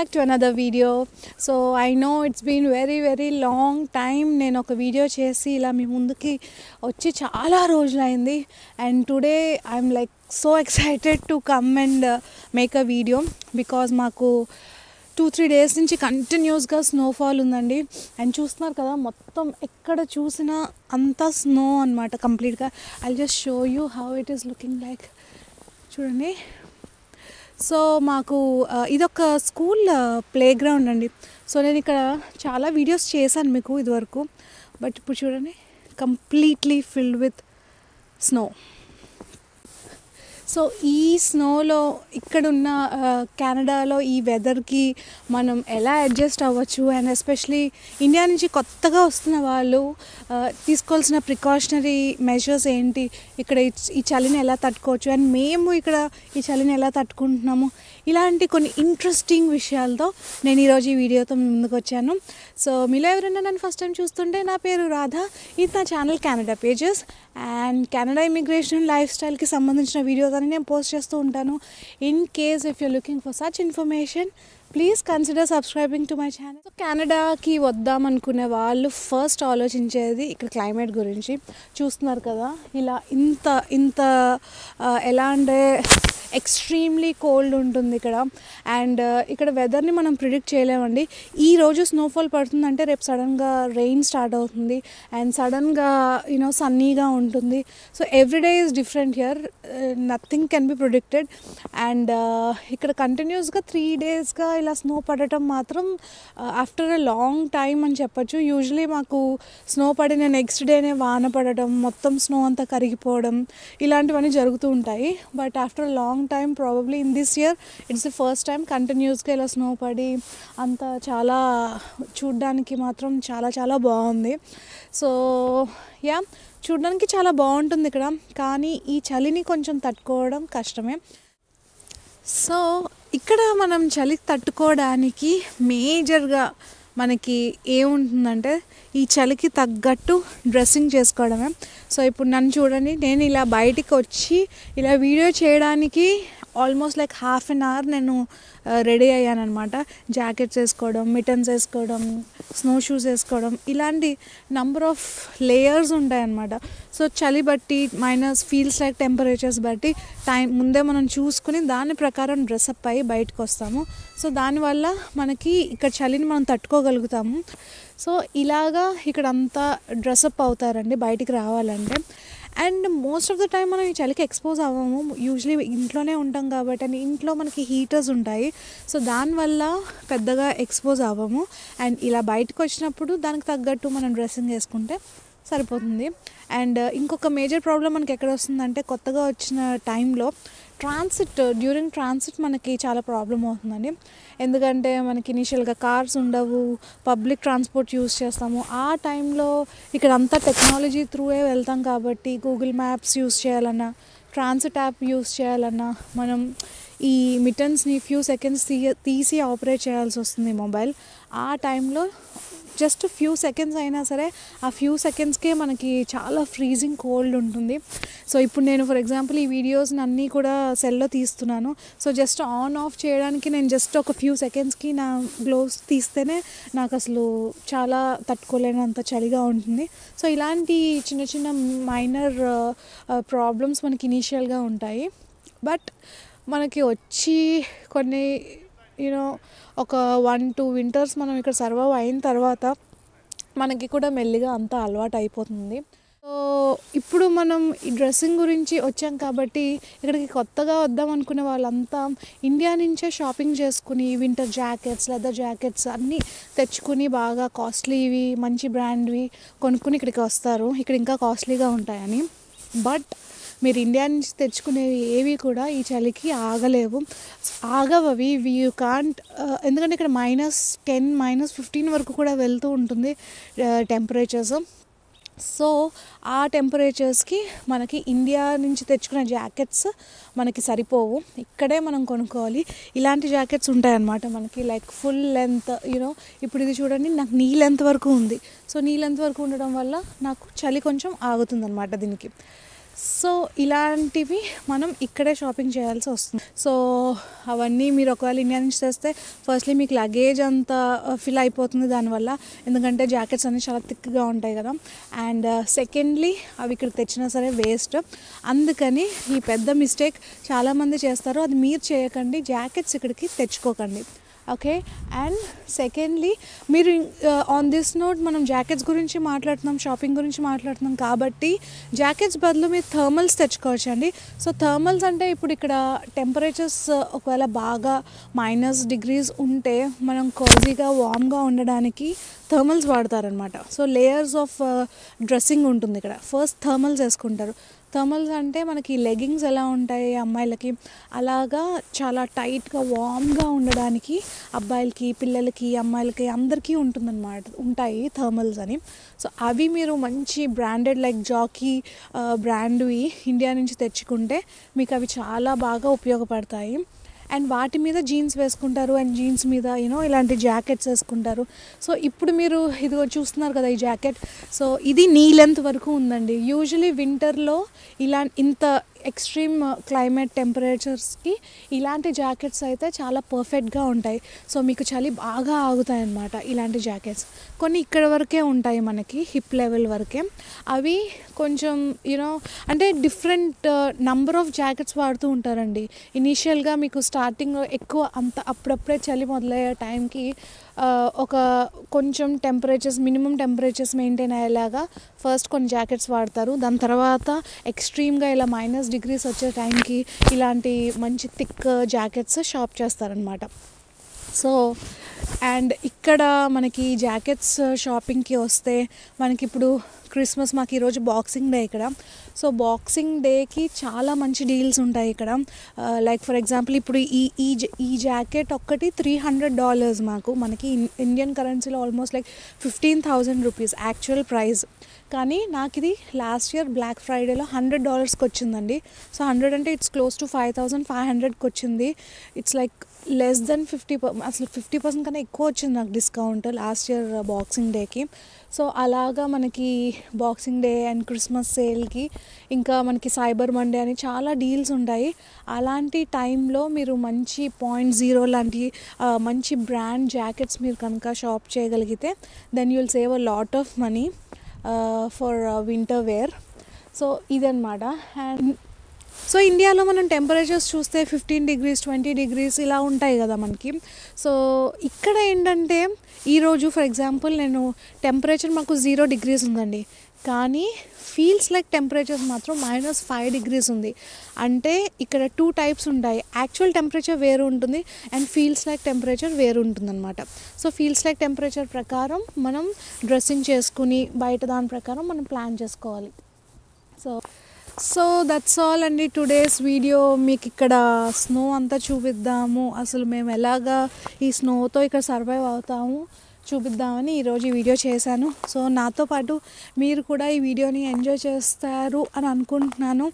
back to another video. So I know it's been very long time నేను ఒక video చేసి ఇలా మీ ముందుకి వచ్చి చాలా రోజులైంది. And today I'm like so excited to come and make a video because మాకు 2-3 days నుంచి కంటిన్యూస్గా స్నోఫాల్ ఉందండి. అండ్ చూస్తున్నారు కదా, మొత్తం ఎక్కడ చూసినా అంతా స్నో అనమాట కంప్లీట్గా. I'll just show you how it is looking like. చూడండి. సో మాకు ఇదొక స్కూల్ ప్లే గ్రౌండ్ అండి. సో నేను ఇక్కడ చాలా వీడియోస్ చేశాను మీకు ఇదివరకు, బట్ ఇప్పుడు చూడండి completely filled with snow. So ఈ స్నోలో ఇక్కడున్న కెనడాలో ఈ వెదర్కి మనం ఎలా అడ్జస్ట్ అవ్వచ్చు, అండ్ ఎస్పెషలీ ఇండియా నుంచి కొత్తగా వస్తున్న వాళ్ళు తీసుకోవాల్సిన ప్రికాషనరీ మెజర్స్ ఏంటి, ఇక్కడ ఈ చలిని ఎలా తట్టుకోవచ్చు, అండ్ మేము ఇక్కడ ఈ చలిని ఎలా తట్టుకుంటున్నాము, ఇలాంటి కొన్ని ఇంట్రెస్టింగ్ విషయాలతో నేను ఈరోజు ఈ వీడియోతో ముందుకు వచ్చాను. సో మీలో ఎవరైనా నన్ను ఫస్ట్ టైం చూస్తుంటే, నా పేరు రాధా, ఇది నా channel Canada pages. And Canada immigration life స్టైల్కి సంబంధించిన వీడియోస్ అని నేను పోస్ట్ చేస్తూ ఉంటాను. In case if you're looking for such information, please consider subscribing to my channel. So కెనడాకి వద్దామనుకునే వాళ్ళు ఫస్ట్ ఆలోచించేది ఇక్కడ క్లైమేట్ గురించి. చూస్తున్నారు కదా, ఇలా ఇంత ఎలా అంటే ఎక్స్ట్రీమ్లీ కోల్డ్ ఉంటుంది ఇక్కడ. అండ్ ఇక్కడ వెదర్ని మనం ప్రిడిక్ట్ చేయలేమండి. ఈరోజు స్నోఫాల్ పడుతుందంటే రేపు సడన్గా రెయిన్ స్టార్ట్ అవుతుంది అండ్ సడన్గా సన్నీగా ఉంటుంది. So everyday is different here, nothing can be predicted. And ఇక్కడ కంటిన్యూస్గా 3 daysగా ఇలా స్నో పడటం మాత్రం ఆఫ్టర్ ఎ లాంగ్ టైమ్ అని చెప్పచ్చు. యూజువలీ మాకు స్నో పడిన నెక్స్ట్ డేనే వాన పడటం, మొత్తం స్నో అంతా కరిగిపోవడం, ఇలాంటివన్నీ జరుగుతూ ఉంటాయి. But after long time, probably in this year it's the first time కంటిన్యూస్గా ఇలా స్నో పడి అంతా చాలా చూడ్డానికి మాత్రం చాలా బాగుంది. సో యా, చూడ్డానికి చాలా బాగుంటుంది ఇక్కడ, కానీ ఈ చలిని కొంచెం తట్టుకోవడం కష్టమే. సో ఇక్కడ మనం చలి తట్టుకోవడానికి మేజర్గా మనకి ఏముంటుందంటే ఈ చలికి తగ్గట్టు డ్రెస్సింగ్ చేసుకోవడమే. సో ఇప్పుడు నన్ను చూడండి, నేను ఇలా బయటికి వచ్చి ఇలా వీడియో చేయడానికి almost like half an hour నేను రెడీ అయ్యానమాట. జాకెట్స్ వేసుకోవడం, మిటన్స్ వేసుకోవడం, స్నో షూస్ వేసుకోవడం, ఇలాంటి నంబర్ ఆఫ్ లేయర్స్ ఉంటాయన్నమాట. సో చలి బట్టి ఫీల్స్ లైక్ టెంపరేచర్స్ బట్టి ముందే మనం చూసుకుని దాని ప్రకారం డ్రెస్అప్ అయ్యి బయటకు వస్తాము. సో దానివల్ల మనకి ఇక్కడ చలిని మనం తట్టుకోగలుగుతాము. సో ఇలాగా ఇక్కడ అంతా డ్రెస్అప్ అవుతారండి బయటికి రావాలంటే. And most of the time మనం ఈ చలికి ఎక్స్పోజ్ అవ్వము, యూజువలీ ఇంట్లోనే ఉంటాం కాబట్టి. అండ్ ఇంట్లో మనకి హీటర్స్ ఉంటాయి, సో దానివల్ల పెద్దగా ఎక్స్పోజ్ అవ్వము. అండ్ ఇలా బయటకు వచ్చినప్పుడు దానికి తగ్గట్టు మనం డ్రెస్సింగ్ వేసుకుంటే సరిపోతుంది. అండ్ ఇంకొక మేజర్ ప్రాబ్లం మనకి ఎక్కడ వస్తుందంటే, కొత్తగా వచ్చిన టైంలో డ్యూరింగ్ ట్రాన్సిట్ మనకి చాలా ప్రాబ్లం అవుతుందండి. ఎందుకంటే మనకి ఇనీషియల్గా కార్స్ ఉండవు, పబ్లిక్ ట్రాన్స్పోర్ట్ యూస్ చేస్తాము. ఆ టైంలో ఇక్కడ అంతా టెక్నాలజీ త్రూవే వెళ్తాం కాబట్టి గూగుల్ మ్యాప్స్ యూస్ చేయాలన్నా, ట్రాన్సిట్ యాప్ యూస్ చేయాలన్నా మనం ఈ మిటన్స్ని ఫ్యూ సెకండ్స్ తీసి ఆపరేట్ చేయాల్సి వస్తుంది మొబైల్. ఆ టైంలో జస్ట్ ఫ్యూ సెకండ్స్ అయినా సరే, ఆ ఫ్యూ సెకండ్స్కే మనకి చాలా ఫ్రీజింగ్ కోల్డ్ ఉంటుంది. సో ఇప్పుడు నేను ఫర్ ఎగ్జాంపుల్ ఈ వీడియోస్ని అన్నీ కూడా సెల్లో తీస్తున్నాను. సో జస్ట్ ఆన్ ఆఫ్ చేయడానికి నేను జస్ట్ ఒక ఫ్యూ సెకండ్స్కి నా గ్లోవ్స్ తీస్తేనే నాకు అసలు చాలా తట్టుకోలేనంత చలిగా ఉంటుంది. సో ఇలాంటి చిన్న మైనర్ ప్రాబ్లమ్స్ మనకి ఇనీషియల్గా ఉంటాయి. బట్ మనకి వచ్చి కొన్ని ఒక 1-2 వింటర్స్ మనం ఇక్కడ సర్వైవ్ అయిన తర్వాత మనకి కూడా మెల్లిగా అంతా అలవాటు అయిపోతుంది. సో ఇప్పుడు మనం ఈ డ్రెస్సింగ్ గురించి వచ్చాం కాబట్టి, ఇక్కడికి కొత్తగా వద్దాం అనుకునే వాళ్ళంతా ఇండియా నుంచే షాపింగ్ చేసుకుని వింటర్ జాకెట్స్, లెదర్ జాకెట్స్ అన్నీ తెచ్చుకుని బాగా కాస్ట్లీవి, మంచి బ్రాండ్వి కొనుక్కుని ఇక్కడికి వస్తారు, ఇక్కడ ఇంకా కాస్ట్లీగా ఉంటాయని. బట్ మీరు ఇండియా నుంచి తెచ్చుకునేవి ఏవి కూడా ఈ చలికి ఆగవవి. యూ కాంట్, ఎందుకంటే ఇక్కడ -10, -15 వరకు కూడా వెళ్తూ ఉంటుంది టెంపరేచర్స్. సో ఆ టెంపరేచర్స్కి మనకి ఇండియా నుంచి తెచ్చుకునే జాకెట్స్ మనకి సరిపోవు, ఇక్కడే మనం కొనుక్కోవాలి. ఇలాంటి జాకెట్స్ ఉంటాయన్నమాట మనకి, లైక్ ఫుల్ లెంత్. ఇప్పుడు ఇది చూడండి, నాకు నీ లెంత్ వరకు ఉంది. సో నీ లెంత్ వరకు ఉండడం వల్ల నాకు చలి కొంచెం ఆగుతుంది అనమాట దీనికి. సో ఇలాంటివి మనం ఇక్కడే షాపింగ్ చేయాల్సి వస్తుంది. సో అవన్నీ మీరు ఒకవేళ ఇండియా నుంచి తెస్తే ఫస్ట్లీ మీకు లగేజ్ అంతా ఫిల్ అయిపోతుంది దానివల్ల, ఎందుకంటే జాకెట్స్ అన్నీ చాలా థిక్గా ఉంటాయి కదా. అండ్ సెకండ్లీ అవి ఇక్కడ తెచ్చినా సరే వేస్ట్. అందుకని ఈ పెద్ద మిస్టేక్ చాలామంది చేస్తారు, అది మీరు చేయకండి. జాకెట్స్ ఇక్కడికి తెచ్చుకోకండి. ఓకే. అండ్ సెకండ్లీ మీరు ఆన్ దిస్ నోట్ మనం జాకెట్స్ గురించి మాట్లాడుతున్నాం, షాపింగ్ గురించి మాట్లాడుతున్నాం కాబట్టి జాకెట్స్ బదులు మీరు థర్మల్స్ తెచ్చుకోవచ్చు అండి. సో థర్మల్స్ అంటే ఇప్పుడు ఇక్కడ టెంపరేచర్స్ ఒకవేళ బాగా -డిగ్రీస్ ఉంటే మనం కోజీగా వామ్గా ఉండడానికి థర్మల్స్ వాడతారనమాట. సో లేయర్స్ ఆఫ్ డ్రెస్సింగ్ ఉంటుంది ఇక్కడ. ఫస్ట్ థర్మల్స్ వేసుకుంటారు. థర్మల్స్ అంటే మనకి లెగ్గింగ్స్ ఎలా ఉంటాయి అమ్మాయిలకి, అలాగా చాలా టైట్గా వామ్గా ఉండడానికి అబ్బాయిలకి, పిల్లలకి, అమ్మాయిలకి అందరికీ ఉంటాయి థర్మల్స్ అని. సో అవి మీరు మంచి బ్రాండెడ్ లైక్ జాకీ బ్రాండ్వి ఇండియా నుంచి తెచ్చుకుంటే మీకు అవి చాలా బాగా ఉపయోగపడతాయి. అండ్ వాటి మీద జీన్స్ వేసుకుంటారు, అండ్ జీన్స్ మీద ఇలాంటి జాకెట్స్ వేసుకుంటారు. సో ఇప్పుడు మీరు ఇదిగో చూస్తున్నారు కదా ఈ జాకెట్. సో ఇది నీ లెంత్ వరకు ఉందండి. యూజువలీ వింటర్లో ఇంత ఎక్స్ట్రీమ్ క్లైమేట్ టెంపరేచర్స్కి ఇలాంటి జాకెట్స్ అయితే చాలా పర్ఫెక్ట్గా ఉంటాయి. సో మీకు చలి బాగా ఆగుతాయి అన్నమాట ఇలాంటి జాకెట్స్. కొన్ని ఇక్కడ వరకే ఉంటాయి మనకి, హిప్ లెవెల్ వరకే. అవి కొంచెం అంటే డిఫరెంట్ నంబర్ ఆఫ్ జాకెట్స్ వాడుతూ ఉంటారండి. ఇనీషియల్గా మీకు స్టార్టింగ్ ఎక్కువ అప్పుడప్పుడే చలి మొదలయ్యే టైంకి ఒక కొంచెం మినిమం టెంపరేచర్స్ మెయింటైన్ అయ్యేలాగా ఫస్ట్ కొన్ని జాకెట్స్ వాడతారు. దాని తర్వాత ఎక్స్ట్రీమ్గా ఇలా -డిగ్రీస్ వచ్చే టైంకి ఇలాంటి మంచి థిక్ జాకెట్స్ షాప్ చేస్తారనమాట. సో అండ్ ఇక్కడ మనకి జాకెట్స్ షాపింగ్కి వస్తే మనకి ఇప్పుడు క్రిస్మస్, మాకు ఈరోజు బాక్సింగ్ డే ఇక్కడ. సో బాక్సింగ్ డేకి చాలా మంచి డీల్స్ ఉంటాయి ఇక్కడ. లైక్ ఫర్ ఎగ్జాంపుల్ ఇప్పుడు ఈ జాకెట్ ఒక్కటి $300 మనకి ఇండియన్ కరెన్సీలో almost like 15,000 rupees actual price. కానీ నాకు ఇది లాస్ట్ ఇయర్ బ్లాక్ ఫ్రైడేలో $100కి వచ్చిందండి. సో 100 అంటే ఇట్స్ క్లోజ్ టు 5,500కి వచ్చింది. ఇట్స్ లైక్ లెస్ దెన్ 50%, అసలు 50% కన్నా ఎక్కువ వచ్చింది నాకు డిస్కౌంట్ లాస్ట్ ఇయర్ బాక్సింగ్ డేకి. సో అలాగా మనకి బాక్సింగ్ డే అండ్ క్రిస్మస్ సేల్కి, ఇంకా మనకి సైబర్ మండే అని చాలా డీల్స్ ఉంటాయి. అలాంటి టైంలో మీరు మంచి .0 లాంటి మంచి బ్రాండ్ జాకెట్స్ మీరు కనుక షాప్ చేయగలిగితే then you will save a lot of money for winter wear. So ఇదన్నమాట. అండ్ సో ఇండియాలో మనం టెంపరేచర్స్ చూస్తే 15 డిగ్రీస్ 20 డిగ్రీస్ ఇలా ఉంటాయి కదా మనకి. సో ఇక్కడ ఏంటంటే ఈరోజు ఫర్ ఎగ్జాంపుల్ నేను టెంపరేచర్ మాకు 0 డిగ్రీస్ ఉందండి, కానీ ఫీల్స్ లైక్ టెంపరేచర్స్ మాత్రం -5 డిగ్రీస్ ఉంది. అంటే ఇక్కడ 2 టైప్స్ ఉంటాయి. యాక్చువల్ టెంపరేచర్ వేరు ఉంటుంది అండ్ ఫీల్స్ లైక్ టెంపరేచర్ వేరు ఉంటుందన్నమాట. సో ఫీల్స్ లైక్ టెంపరేచర్ ప్రకారం మనం డ్రెస్సింగ్ చేసుకుని బయట దాని ప్రకారం మనం ప్లాన్ చేసుకోవాలి. సో దట్స్ ఆల్ అండి టుడేస్ వీడియో. మీకు ఇక్కడ స్నో అంతా చూపిద్దాము, అసలు మేము ఎలాగా ఈ స్నోతో ఇక్కడ సర్వైవ్ అవుతాము చూపిద్దామని ఈరోజు ఈ వీడియో చేశాను. సో నాతో పాటు మీరు కూడా ఈ వీడియోని ఎంజాయ్ చేస్తారు అని అనుకుంటున్నాను.